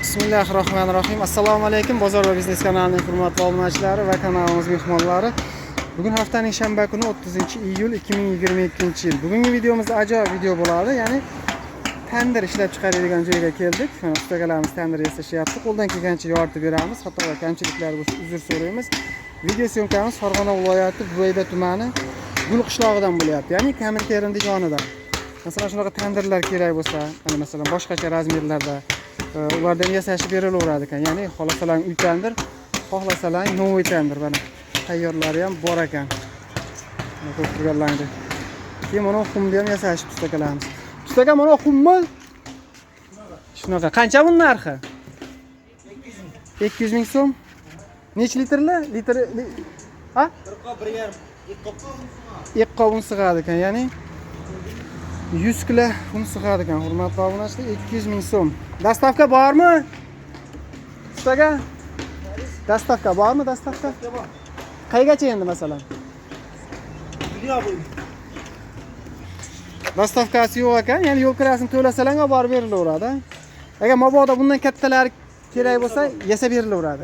Bismillahirrahmanirrahim. Assalomu alaykum. Bozor va biznes kanalining hurmatli obunachilari va kanalimiz mehmonlari. Bugun haftaning shanba kuni 30-iyul 2022-yil. Bugungi videomizda ajoyib video bo'ladi. Ya'ni tandir ishlab chiqaradigan joyga keldik. Mana ustalarimiz tandir yasashyapti. Qo'ldan kelgancha yoritib beramiz. Hatto kamchiliklar bo'lsa uzr so'raymiz. Video syomkamiz Farg'ona viloyati Buvayda tumani Gul qishlog'idan bo'lyapti. Ya'ni Kaminterimning yonida. Masalan, shunaqa tandirlar kerak bo'lsa, mana masalan boshqacha razmerlarda ulardan yasashib berilaveradi ekan. Ya'ni xohlasalang uy tandir, xohlasalang novoy tandir mana tayyorlari ham bor ekan. Mana ko'rib turganlaringdek. Keyin mana xumni ham yasashib ustakalarimiz. Ustaka mana xummi? Shunaqa. Qancha bun narxi? 200 ming so'm. Nech litrli? Ha? 1 qop sig'adi ekan. Ya'ni 100 kilo un sig'adi ekan. Hurmatli obunachilar, 200 ming so'm. Dastavka bormi? Ustaga? Dastavka bormi? Dastavka? Qaygacha endi masalan? Dunyo bo'yi. Dastavkasi yo'q ekan, ya'ni yo'l kirasini to'lasalang olib borib berilaveradi. Agar mabodo bundan kattalari kerak bo'lsa, yasab berilaveradi.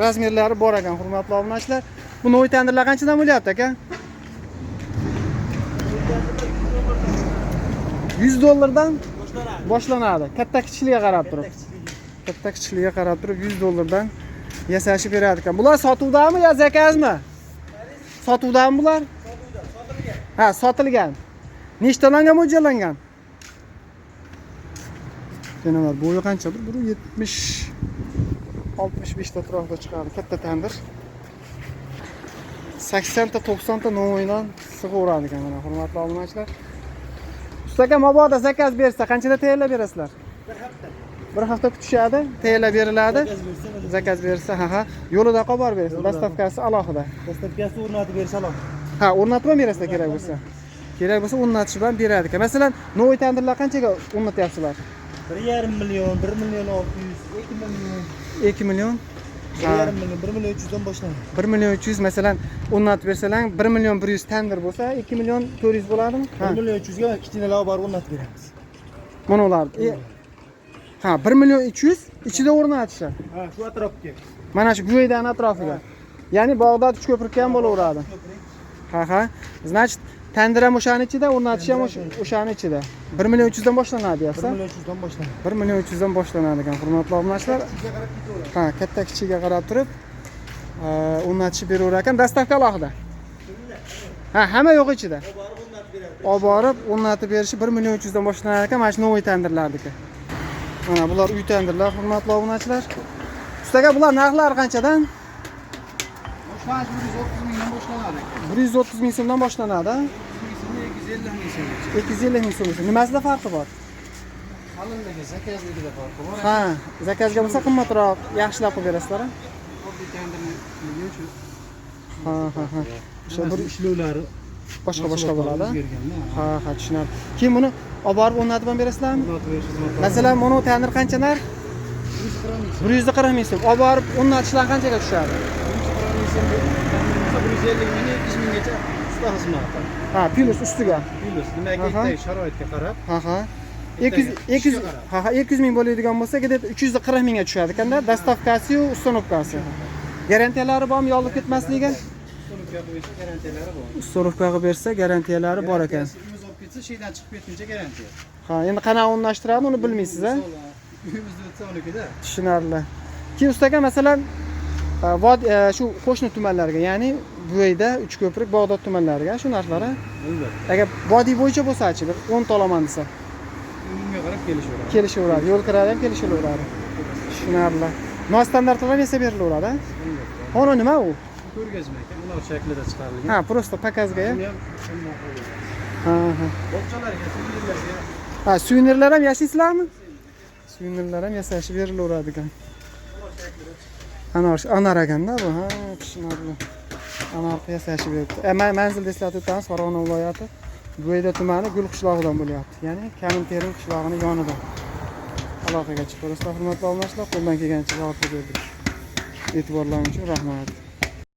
Razmerlari bor ekan, hurmatli obunachilar. Bu novoy tandirlar qanchadan bo'lyapti aka? $100 boshlanadi. Katta kichikligiga qarab turib. Katta kichikligiga qarab turib $100 yasashib beradi ekan. Bular sotuvdami yo zakazmi? Sotuvdami bular? Ha, sotilgan. Nechtalarga mo'ljallangan? Denalar bo'yi qancha? 170 65 ta atrofida chiqadi. Katta tandir. 80 ta 90 ta novoydan sig'averadi ekan mana hurmatli obunachilar. Ustaga mabodo zakaz bersa qanchada tayyorlab berasizlar? Bir hafta kutishadi, tayyorlab beriladi. Zakaz bersa, ha. Yo'lida qolib borib berasiz. Dastavkasi alohida. Dastavkasi o'rnatib bersa alohida. Ha, o'rnatib ham berasizlar kerak bo'lsa. Kerak bo'lsa o'rnatish bilan beradi ekan. Masalan, novoy tandirlar qanchaga o'rnatyapsizlar? 1,5 million, 1 million 600, 2 million. 2 million. 1,5 million, 1 million 300 dan boshlanadi. 1 million 300 masalan o'rnatib bersalang 1 million 100 tandir bo'lsa 2 million 400 bo'ladimi? 1 million 300 ga kichkinalar borib o'rnatib beramiz. Mana ular. Ha, 1 million 300 ichida o'rnatishadi. Ha, shu atrofga. Mana shu Buvaydan atrofiga. Ya'ni Bag'dod Uchko'prik ham bo'laveradi. Ha. Значит, tandir ham o'shaning ichida, o'rnatish ham o'shaning ichida. 1 million 300 dan boshlanadi deyapsiz. 1 million 300 dan boshlanadi. 1 million 300 dan boshlanadi ekan, hurmatli obunachilar. Ha, katta kichigiga qarab turib o'rnatishib beraverar ekan. Dastavka alohida. Ha, hamma yo'q ichida. Olib borib o'rnatib berishi 1 million 300 dan boshlanar ekan, mana shu novoy tandirlarniki. Mana bular uy tandirlar, hurmatli obunachilar. Ustaga bular narxlari qanchadan? Boshlanishi 130 mingdan boshlanadi. 130 ming so'mdan boshlanadi. 250 ming so'm. Nimasida farqi bor? Qalinligi, zakazligida farqi bor. Ha, zakazga bo'lsa qimmatroq, yaxshilab qilib berasizlar. Oddiy tandirni shu. Ha. O'sha bir ishlovlari Boshqa bo'ladi. o'zgarganda. Ha, tushunarli. Keyin buni olib borib o'rnatib ham berasizlarmi? O'rnatib berishimiz. Masalan, mana bu tandir qancha narx? 140 ming so'm. Olib borib o'rnatishlar qanchaga tushadi? 150 ming 200 minggacha usta xizmati. Ha, plus ustiga. Plus nimaga sharoitga qarab. Ha. 200 ming bo'ladigan bo'lsa, 340 mingga tushadi ekanda, dastavkasi va ustanovkasi. Garantiyalari bormi, yolib ketmasligi? Ustanovka qilib bersa, garantiyalari bor ekan. Uyimiz olib ketsa, sheydan chiqib ketguncha garantiya. Ha, endi qanaqa o'rnashtiradi, uni bilmaysiz, a? Uyimizda o'tsa unikida. Tushunarli. Keyin ustaga masalan shu qo'shni tumanlarga, ya'ni Buvayda, Uchko'prik, Bag'dod tumanlariga shu narxlar, a? Agar vodiy bo'yicha bo'lsa-chi, bir 10 ta olaman desa. Unga qarab kelishaveradi. Kelishaveradi, yo'l kiradi ham kelishaveradi. Tushunarli. Nostandart ham yasab berilaveradi, a? Xono nima u? Ko'rgazma ekan, ular shaklida chiqarilgan. Ha, prosta pakazga ham. Ha. Bog'chalarga, suvenirlarga. Ha, suvenirlar ham yasaysizlarmi? Suvenirlar ham yasashib berilaveradi ekan. Anar ekanda bu, ha, tushunarli. Anar yasashib beribdi. Manzilni eslatib o'tamiz, Farg'ona viloyati Buvayda tumani Gul qishlog'idan bo'lyapti. Ya'ni Kaminterim qishlog'ining yonida. Aloqaga chiqib, hurmatli obunachilar, qo'ldan kelgancha javob berdik. E'tiborlaringiz uchun rahmat.